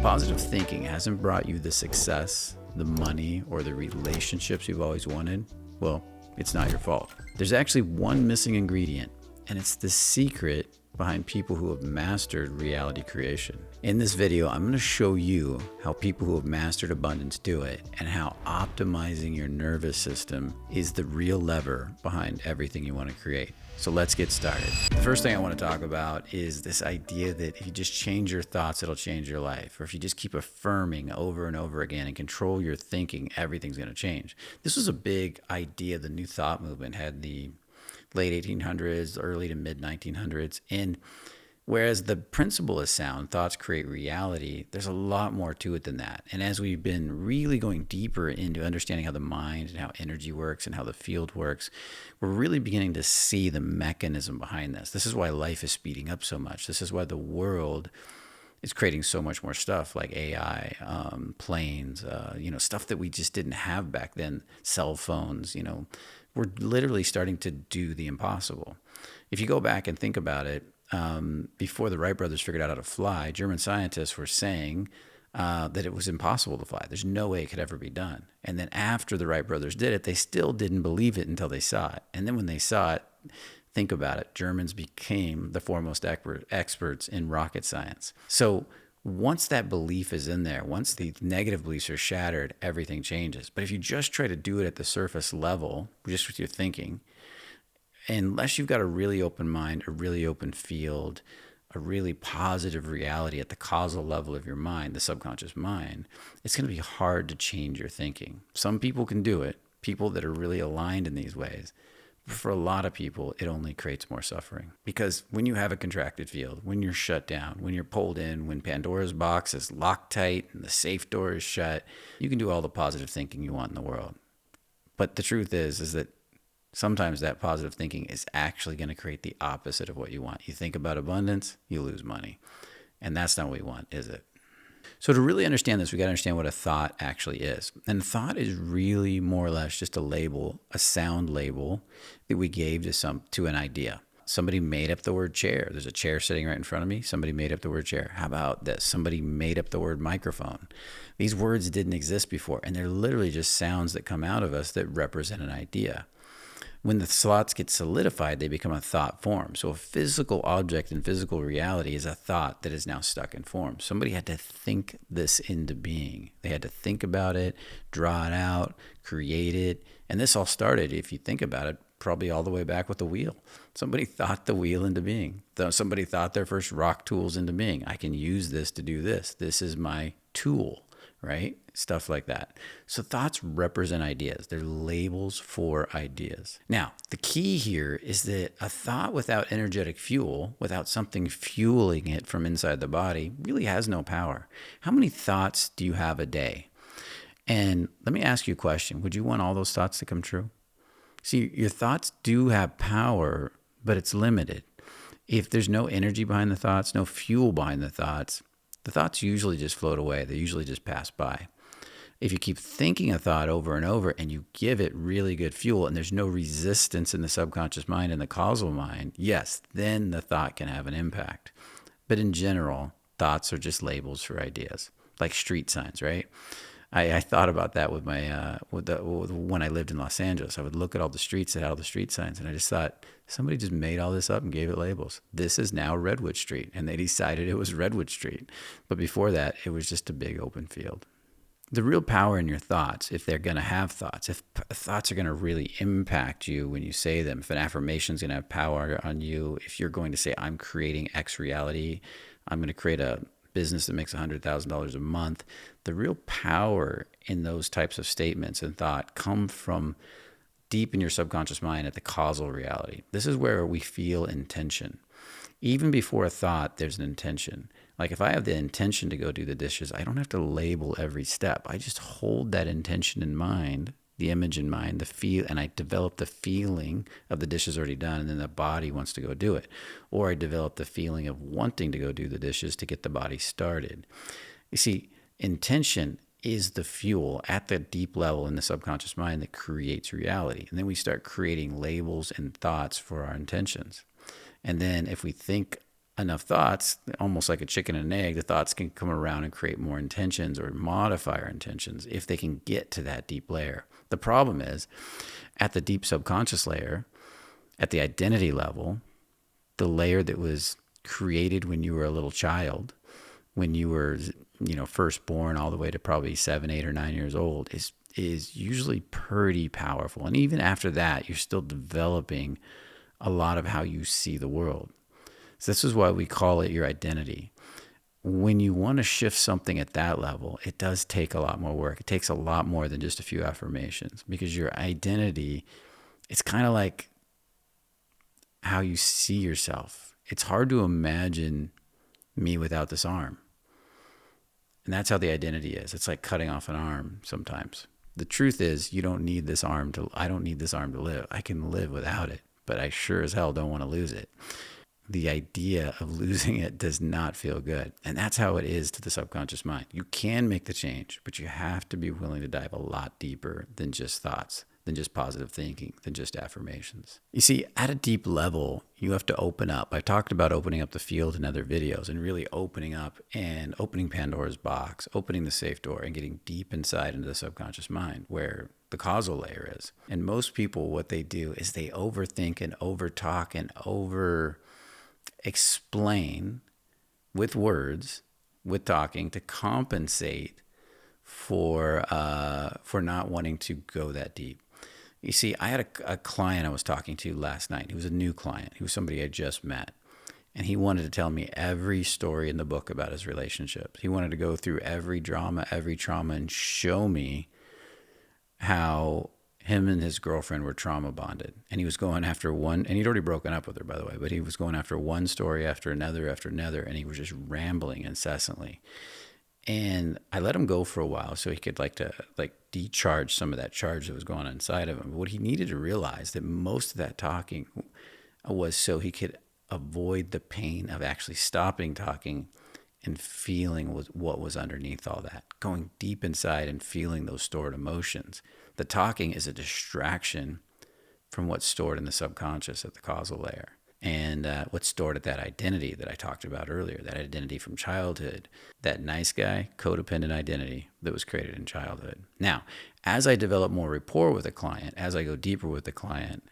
positive thinking hasn't brought you the success, the money, or the relationships you've always wanted, well, it's not your fault. There's actually one missing ingredient, and it's the secret behind people who have mastered reality creation. In this video, I'm going to show you how people who have mastered abundance do it, and how optimizing your nervous system is the real lever behind everything you want to create. So let's get started. The first thing I want to talk about is this idea that if you just change your thoughts, it'll change your life. Or if you just keep affirming over and over again and control your thinking, everything's going to change. This was a big idea the New Thought movement had the late 1800s, early to mid 1900s. And whereas the principle is sound, thoughts create reality, there's a lot more to it than that. And as we've been really going deeper into understanding how the mind and how energy works and how the field works, we're really beginning to see the mechanism behind this. This is why life is speeding up so much. This is why the world is creating so much more stuff like AI, planes, stuff that we just didn't have back then, cell phones, we're literally starting to do the impossible. If you go back and think about it, before the Wright brothers figured out how to fly, German scientists were saying that it was impossible to fly. There's no way it could ever be done. And then after the Wright brothers did it, they still didn't believe it until they saw it. And then when they saw it, think about it, Germans became the foremost experts in rocket science. So once that belief is in there, once the negative beliefs are shattered, everything changes. But if you just try to do it at the surface level, just with your thinking, unless you've got a really open mind, a really open field, a really positive reality at the causal level of your mind, the subconscious mind, it's going to be hard to change your thinking. Some people can do it, people that are really aligned in these ways. For a lot of people, it only creates more suffering. Because when you have a contracted field, when you're shut down, when you're pulled in, when Pandora's box is locked tight and the safe door is shut, you can do all the positive thinking you want in the world. But the truth is that sometimes that positive thinking is actually going to create the opposite of what you want. You think about abundance, you lose money. And that's not what we want, is it? So to really understand this, we got to understand what a thought actually is. And thought is really more or less just a label, a sound label that we gave to an idea. Somebody made up the word chair. There's a chair sitting right in front of me. Somebody made up the word chair. How about this? Somebody made up the word microphone. These words didn't exist before, and they're literally just sounds that come out of us that represent an idea. When the thoughts get solidified, they become a thought form. So a physical object in physical reality is a thought that is now stuck in form. Somebody had to think this into being. They had to think about it, draw it out, create it. And this all started, if you think about it, probably all the way back with the wheel. Somebody thought the wheel into being. Somebody thought their first rock tools into being. I can use this to do this. This is my tool, right? Stuff like that. So thoughts represent ideas. They're labels for ideas. Now, the key here is that a thought without energetic fuel, without something fueling it from inside the body, really has no power. How many thoughts do you have a day? And let me ask you a question. Would you want all those thoughts to come true? See, your thoughts do have power, but it's limited. If there's no energy behind the thoughts, no fuel behind the thoughts usually just float away. They usually just pass by. If you keep thinking a thought over and over and you give it really good fuel and there's no resistance in the subconscious mind and the causal mind, yes, then the thought can have an impact. But in general, thoughts are just labels for ideas, like street signs, right? I thought about that with my when I lived in Los Angeles. I would look at all the streets that had all the street signs, and I just thought, somebody just made all this up and gave it labels. This is now Redwood Street, and they decided it was Redwood Street. But before that, it was just a big open field. The real power in your thoughts, if they're going to have thoughts, if thoughts are going to really impact you when you say them, if an affirmation is going to have power on you, if you're going to say, I'm creating X reality, I'm going to create a business that makes $100,000 a month, the real power in those types of statements and thought come from deep in your subconscious mind at the causal reality. This is where we feel intention. Even before a thought, there's an intention. Like if I have the intention to go do the dishes, I don't have to label every step. I just hold that intention in mind, the image in mind, the feel, and I develop the feeling of the dishes already done, and then the body wants to go do it. Or I develop the feeling of wanting to go do the dishes to get the body started. You see, intention is the fuel at the deep level in the subconscious mind that creates reality. And then we start creating labels and thoughts for our intentions. And then if we think enough thoughts, almost like a chicken and an egg, the thoughts can come around and create more intentions or modify our intentions if they can get to that deep layer. The problem is at the deep subconscious layer, at the identity level, the layer that was created when you were a little child, when you were, first born all the way to probably 7, 8, or 9 years old, is usually pretty powerful. And even after that, you're still developing a lot of how you see the world. So this is why we call it your identity. When you want to shift something at that level, it does take a lot more work. It takes a lot more than just a few affirmations, because your identity, it's kind of like how you see yourself. It's hard to imagine me without this arm. And that's how the identity is. It's like cutting off an arm sometimes. The truth is, I don't need this arm to live. I can live without it, but I sure as hell don't want to lose it. The idea of losing it does not feel good. And that's how it is to the subconscious mind. You can make the change, but you have to be willing to dive a lot deeper than just thoughts, than just positive thinking, than just affirmations. You see, at a deep level, you have to open up. I talked about opening up the field in other videos, and really opening up and opening Pandora's box, opening the safe door and getting deep inside into the subconscious mind where the causal layer is. And most people, what they do is they overthink and overtalk and over explain with words, with talking, to compensate for not wanting to go that deep. You see, I had a client I was talking to last night. He was a new client. He was somebody I just met. And he wanted to tell me every story in the book about his relationships. He wanted to go through every drama, every trauma, and show me how him and his girlfriend were trauma bonded. And he was going after one, and he'd already broken up with her, by the way, but he was going after one story after another, and he was just rambling incessantly. And I let him go for a while so he could decharge some of that charge that was going on inside of him. But what he needed to realize, that most of that talking was so he could avoid the pain of actually stopping talking and feeling what was underneath all that, going deep inside and feeling those stored emotions. The talking is a distraction from what's stored in the subconscious at the causal layer, and what's stored at that identity that I talked about earlier, that identity from childhood, that nice guy, codependent identity that was created in childhood. Now, as I develop more rapport with a client, as I go deeper with the client,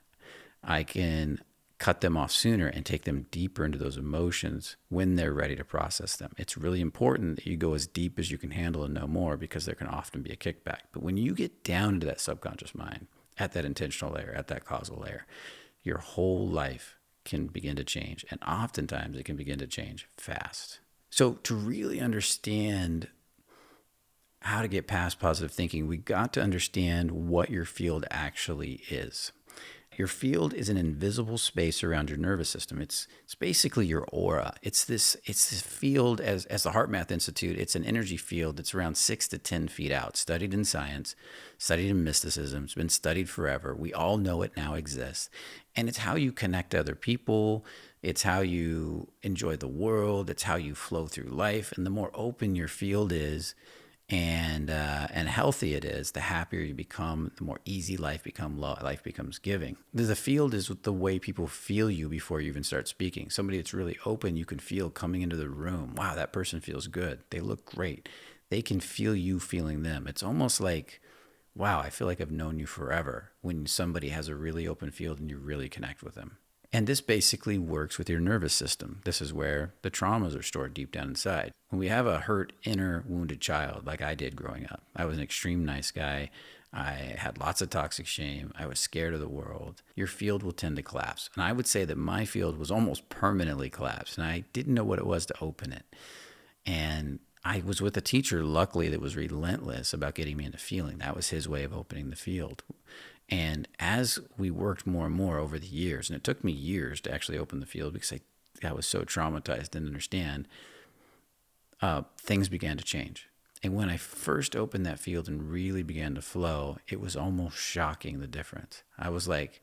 I can cut them off sooner and take them deeper into those emotions when they're ready to process them. It's really important that you go as deep as you can handle and no more, because there can often be a kickback. But when you get down into that subconscious mind, at that intentional layer, at that causal layer, your whole life can begin to change. And oftentimes it can begin to change fast. So to really understand how to get past positive thinking, we got to understand what your field actually is. Your field is an invisible space around your nervous system. It's basically your aura. It's this field, as the HeartMath Institute, it's an energy field that's around 6 to 10 feet out, studied in science, studied in mysticism. It's been studied forever. We all know it now exists. And it's how you connect to other people. It's how you enjoy the world. It's how you flow through life. And the more open your field is, and healthy it is, the happier you become, the more easy life becomes giving. The field is the way people feel you before you even start speaking. Somebody that's really open, you can feel coming into the room, wow, that person feels good. They look great. They can feel you feeling them. It's almost like, wow, I feel like I've known you forever, when somebody has a really open field and you really connect with them. And this basically works with your nervous system. This is where the traumas are stored deep down inside. When we have a hurt, inner, wounded child, like I did growing up, I was an extreme nice guy. I had lots of toxic shame. I was scared of the world. Your field will tend to collapse. And I would say that my field was almost permanently collapsed, and I didn't know what it was to open it. And I was with a teacher, luckily, that was relentless about getting me into feeling. That was his way of opening the field. And as we worked more and more over the years, and it took me years to actually open the field because I was so traumatized, didn't understand, things began to change. And when I first opened that field and really began to flow, it was almost shocking, the difference. I was like,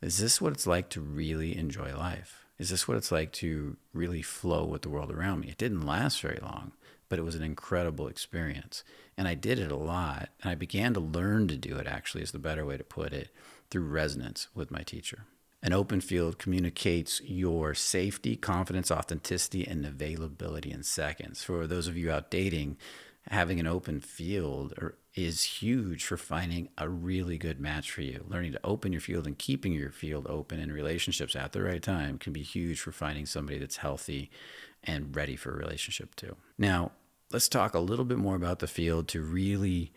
is this what it's like to really enjoy life? Is this what it's like to really flow with the world around me? It didn't last very long, but it was an incredible experience. And I did it a lot. And I began to learn to do it, actually, is the better way to put it, through resonance with my teacher. An open field communicates your safety, confidence, authenticity, and availability in seconds. For those of you out dating, having an open field is huge for finding a really good match for you. Learning to open your field and keeping your field open in relationships at the right time can be huge for finding somebody that's healthy and ready for a relationship too. Now, let's talk a little bit more about the field to really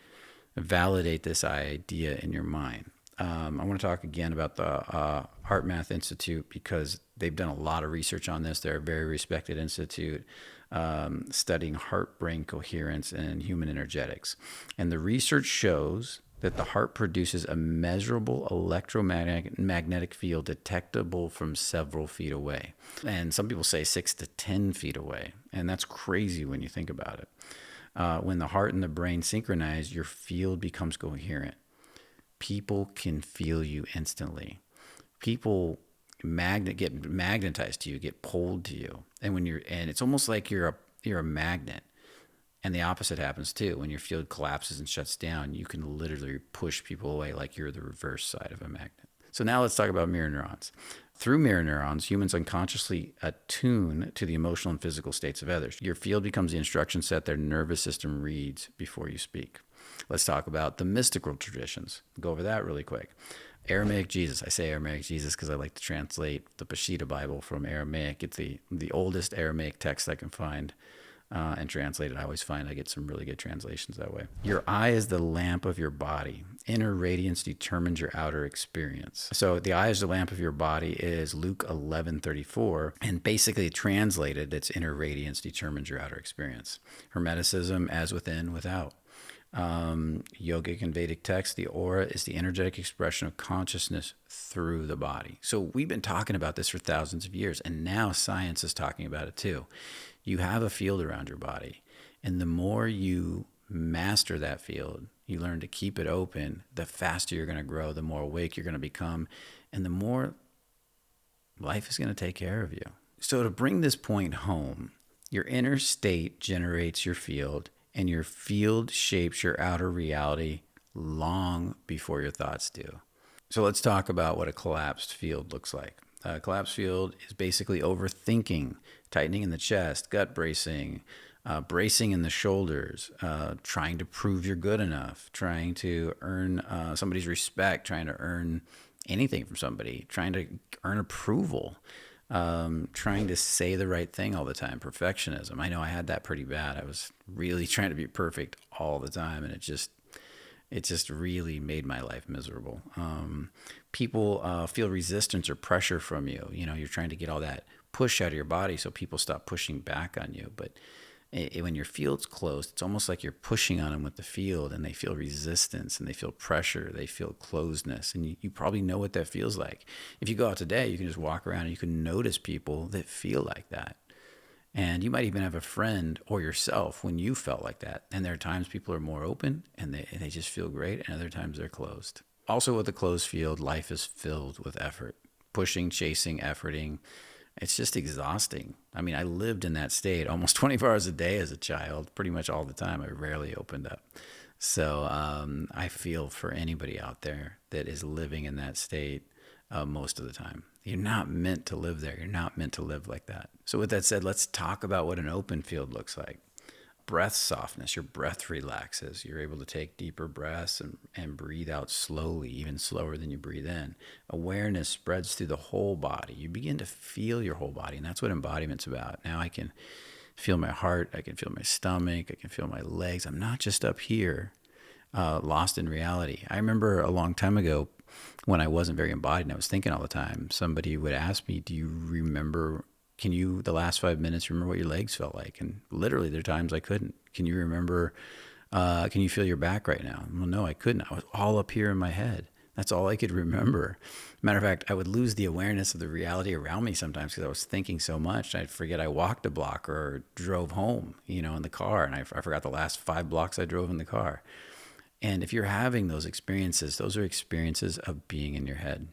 validate this idea in your mind. I want to talk again about the HeartMath Institute because they've done a lot of research on this. They're a very respected institute studying heart-brain coherence and human energetics. And the research shows that the heart produces a measurable electromagnetic field detectable from several feet away. And some people say 6 to 10 feet away. And that's crazy when you think about it. When the heart and the brain synchronize, your field becomes coherent. People can feel you instantly. People get magnetized to you, get pulled to you. And it's almost like you're a magnet. And the opposite happens too. When your field collapses and shuts down, you can literally push people away like you're the reverse side of a magnet. So now let's talk about mirror neurons. Through mirror neurons, humans unconsciously attune to the emotional and physical states of others. Your field becomes the instruction set their nervous system reads before you speak. Let's talk about the mystical traditions. Go over that really quick. Aramaic Jesus. I say Aramaic Jesus because I like to translate the Peshitta Bible from Aramaic. It's the oldest Aramaic text I can find and translate it. I always find I get some really good translations that way. Your eye is the lamp of your body. Inner radiance determines your outer experience. So the eye is the lamp of your body is Luke 11:34, and basically translated, its inner radiance determines your outer experience. Hermeticism, as within, without. Yogic and Vedic text, the aura is the energetic expression of consciousness through the body. So we've been talking about this for thousands of years, and now science is talking about it too. You have a field around your body, and the more you master that field, you learn to keep it open, the faster you're going to grow, the more awake you're going to become, and the more life is going to take care of you. So to bring this point home, your inner state generates your field, and your field shapes your outer reality long before your thoughts do. So let's talk about what a collapsed field looks like. A collapsed field is basically overthinking, tightening in the chest, gut bracing, bracing in the shoulders, trying to prove you're good enough, trying to earn somebody's respect, trying to earn anything from somebody, trying to earn approval, trying to say the right thing all the time, perfectionism. I know I had that pretty bad. I was really trying to be perfect all the time, and it just really made my life miserable. People feel resistance or pressure from you. You know, you're trying to get all that push out of your body so people stop pushing back on you. But when your field's closed, it's almost like you're pushing on them with the field, and they feel resistance and they feel pressure. They feel closedness. And you probably know what that feels like. If you go out today, you can just walk around and you can notice people that feel like that. And you might even have a friend or yourself when you felt like that. And there are times people are more open and they just feel great, and other times they're closed. Also, with a closed field, life is filled with effort. Pushing, chasing, efforting. It's just exhausting. I mean, I lived in that state almost 24 hours a day as a child, pretty much all the time. I rarely opened up. So I feel for anybody out there that is living in that state most of the time. You're not meant to live there. You're not meant to live like that. So with that said, let's talk about what an open field looks like. Breath softness, your breath relaxes. You're able to take deeper breaths and breathe out slowly, even slower than you breathe in. Awareness spreads through the whole body. You begin to feel your whole body, and that's what embodiment's about. Now I can feel my heart, I can feel my stomach, I can feel my legs. I'm not just up here, lost in reality. I remember a long time ago when I wasn't very embodied and I was thinking all the time, somebody would ask me, can you, the last 5 minutes, remember what your legs felt like? And literally there are times I couldn't. Can you remember, can you feel your back right now? Well, no, I couldn't. I was all up here in my head. That's all I could remember. Matter of fact, I would lose the awareness of the reality around me sometimes because I was thinking so much. I'd forget I walked a block or drove home, in the car. And I forgot the last 5 blocks I drove in the car. And if you're having those experiences, those are experiences of being in your head.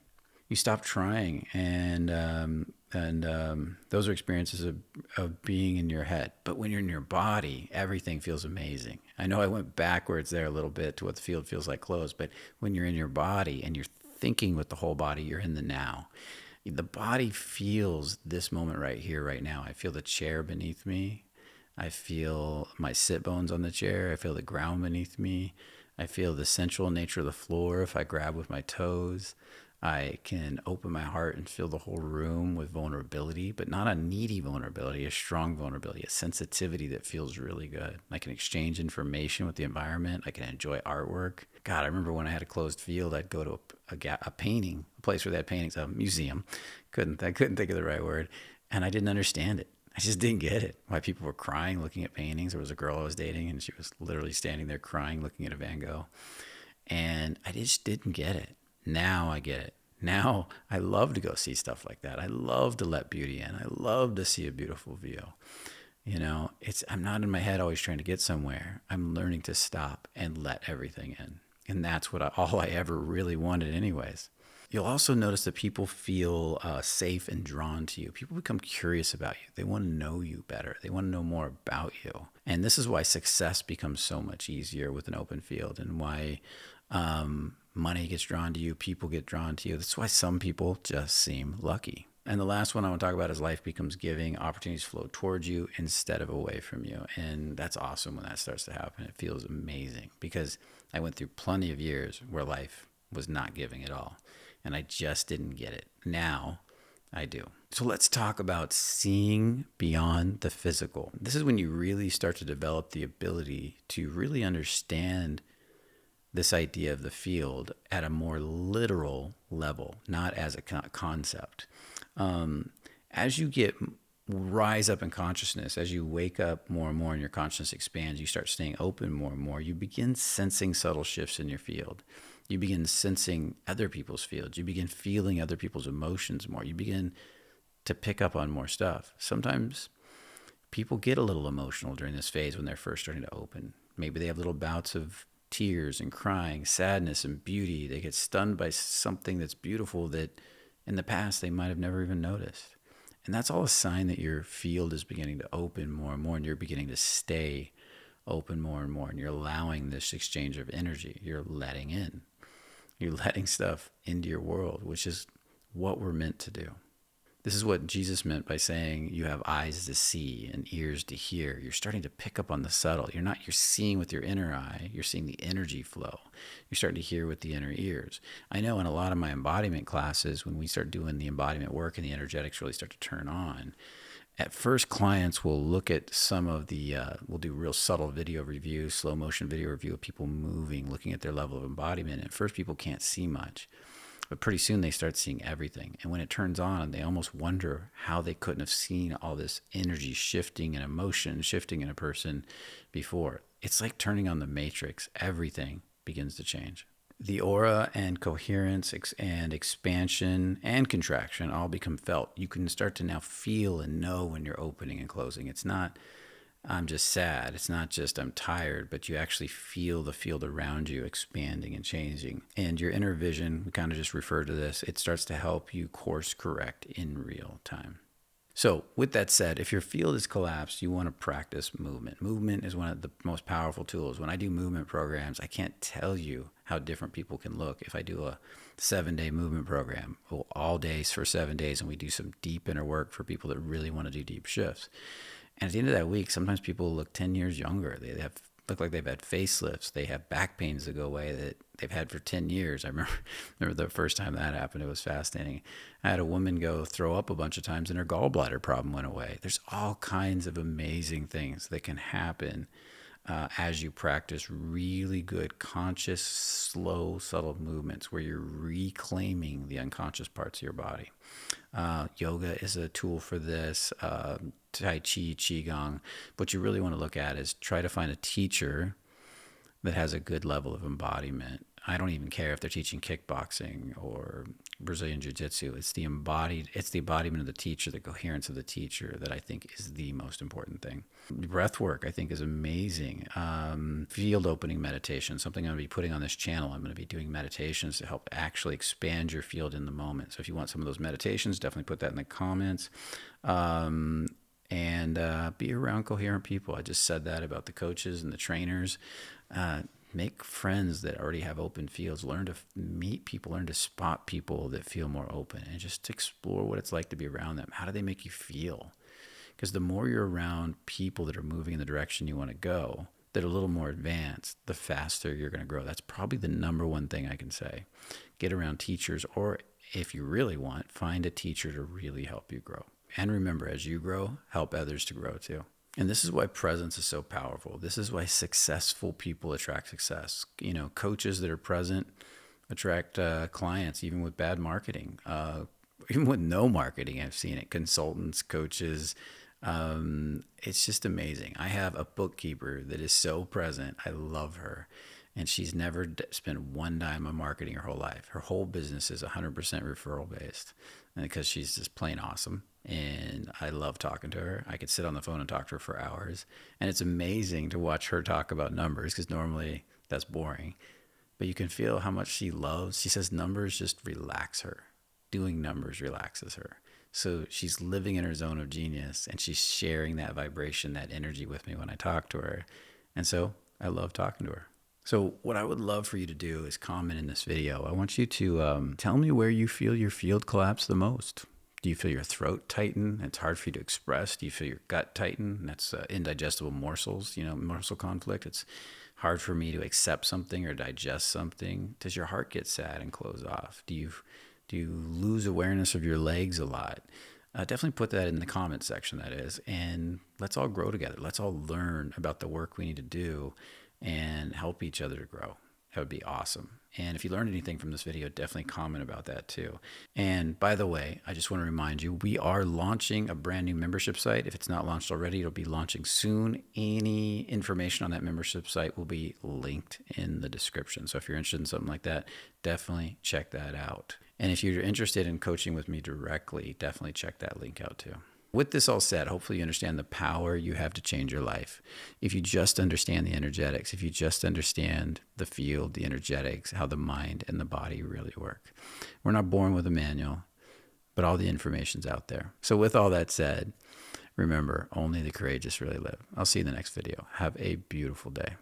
You stop trying, and those are experiences of being in your head. But when you're in your body, everything feels amazing. I know I went backwards there a little bit to what the field feels like closed, but when you're in your body and you're thinking with the whole body, you're in the now. The body feels this moment right here, right now. I feel the chair beneath me. I feel my sit bones on the chair. I feel the ground beneath me. I feel the sensual nature of the floor if I grab with my toes. I can open my heart and fill the whole room with vulnerability, but not a needy vulnerability, a strong vulnerability, a sensitivity that feels really good. I can exchange information with the environment. I can enjoy artwork. God, I remember when I had a closed field, I'd go to a painting, a place where they had paintings, a museum. I couldn't think of the right word, and I didn't understand it. I just didn't get it. Why people were crying looking at paintings. There was a girl I was dating, and she was literally standing there crying looking at a Van Gogh. And I just didn't get it. Now I get it. Now I love to go see stuff like that. I love to let beauty in. I love to see a beautiful view. I'm not in my head always trying to get somewhere. I'm learning to stop and let everything in. And that's all I ever really wanted anyways. You'll also notice that people feel safe and drawn to you. People become curious about you. They want to know you better. They want to know more about you. And this is why success becomes so much easier with an open field, and why money gets drawn to you, people get drawn to you. That's why some people just seem lucky. And the last one I want to talk about is life becomes giving. Opportunities flow towards you instead of away from you. And that's awesome when that starts to happen. It feels amazing because I went through plenty of years where life was not giving at all. And I just didn't get it. Now I do. So let's talk about seeing beyond the physical. This is when you really start to develop the ability to really understand this idea of the field at a more literal level, not as a concept. As you rise up in consciousness, as you wake up more and more and your consciousness expands, you start staying open more and more, you begin sensing subtle shifts in your field. You begin sensing other people's fields. You begin feeling other people's emotions more. You begin to pick up on more stuff. Sometimes people get a little emotional during this phase when they're first starting to open. Maybe they have little bouts of tears and crying, sadness and beauty. They get stunned by something that's beautiful that in the past they might have never even noticed. And that's all a sign that your field is beginning to open more and more, and you're beginning to stay open more and more, and you're allowing this exchange of energy. You're letting in. You're letting stuff into your world, which is what we're meant to do. This is what Jesus meant by saying you have eyes to see and ears to hear. You're starting to pick up on the subtle. You're seeing with your inner eye. You're seeing the energy flow. You're starting to hear with the inner ears. I know in a lot of my embodiment classes, when we start doing the embodiment work and the energetics really start to turn on, at first clients will look at some of we'll do real subtle video review, slow motion video review of people moving, looking at their level of embodiment. At first people can't see much. But pretty soon they start seeing everything. And when it turns on, they almost wonder how they couldn't have seen all this energy shifting and emotion shifting in a person before. It's like turning on the matrix. Everything begins to change. The aura and coherence and expansion and contraction all become felt. You can start to now feel and know when you're opening and closing. It's not, I'm just sad. It's not just I'm tired, but you actually feel the field around you expanding and changing. And your inner vision, we kind of just refer to this, it starts to help you course correct in real time. So with that said, if your field is collapsed, you want to practice movement. Movement is one of the most powerful tools. When I do movement programs, I can't tell you how different people can look. If I do a 7-day movement program, all days for 7 days, and we do some deep inner work for people that really want to do deep shifts. And at the end of that week, sometimes people look 10 years younger. They look like they've had facelifts. They have back pains that go away that they've had for 10 years. I remember the first time that happened. It was fascinating. I had a woman go throw up a bunch of times and her gallbladder problem went away. There's all kinds of amazing things that can happen as you practice really good, conscious, slow, subtle movements where you're reclaiming the unconscious parts of your body. Yoga is a tool for this. Tai Chi, Qigong. What you really want to look at is try to find a teacher that has a good level of embodiment. I don't even care if they're teaching kickboxing or Brazilian Jiu-Jitsu. It's the embodiment of the teacher, the coherence of the teacher that I think is the most important thing. Breath work, I think, is amazing. Field opening meditation, something I'm going to be putting on this channel. I'm going to be doing meditations to help actually expand your field in the moment. So if you want some of those meditations, definitely put that in the comments. And be around coherent people. I just said that about the coaches and the trainers. Make friends that already have open fields. Learn to meet people, learn to spot people that feel more open, and just explore what it's like to be around them. How do they make you feel? Because the more you're around people that are moving in the direction you want to go, that are a little more advanced, the faster you're going to grow. That's probably the number one thing I can say. Get around teachers, or if you really want, find a teacher to really help you grow. And remember, as you grow, help others to grow too. And this is why presence is so powerful. This is why successful people attract success. Coaches that are present attract clients, even with bad marketing, even with no marketing. I've seen it. Consultants, coaches. It's just amazing. I have a bookkeeper that is so present. I love her. And she's never spent one dime on marketing her whole life. Her whole business is 100% referral based, because she's just plain awesome. And I love talking to her. I could sit on the phone and talk to her for hours. And it's amazing to watch her talk about numbers, because normally that's boring. But you can feel how much she loves. She says numbers just relax her. Doing numbers relaxes her. So she's living in her zone of genius, and she's sharing that vibration, that energy with me when I talk to her. And so I love talking to her. So what I would love for you to do is comment in this video. I want you to tell me where you feel your field collapse the most. Do you feel your throat tighten? It's hard for you to express. Do you feel your gut tighten? That's indigestible morsels, morsel conflict. It's hard for me to accept something or digest something. Does your heart get sad and close off? Do you lose awareness of your legs a lot? Definitely put that in the comment section, that is. And let's all grow together. Let's all learn about the work we need to do and help each other to grow. That would be awesome. And if you learned anything from this video, definitely comment about that too. And by the way, I just want to remind you, we are launching a brand new membership site. If it's not launched already, it'll be launching soon. Any information on that membership site will be linked in the description. So if you're interested in something like that, definitely check that out. And if you're interested in coaching with me directly, definitely check that link out too. With this all said, hopefully you understand the power you have to change your life. If you just understand the energetics, if you just understand the field, the energetics, how the mind and the body really work. We're not born with a manual, but all the information's out there. So with all that said, remember, only the courageous really live. I'll see you in the next video. Have a beautiful day.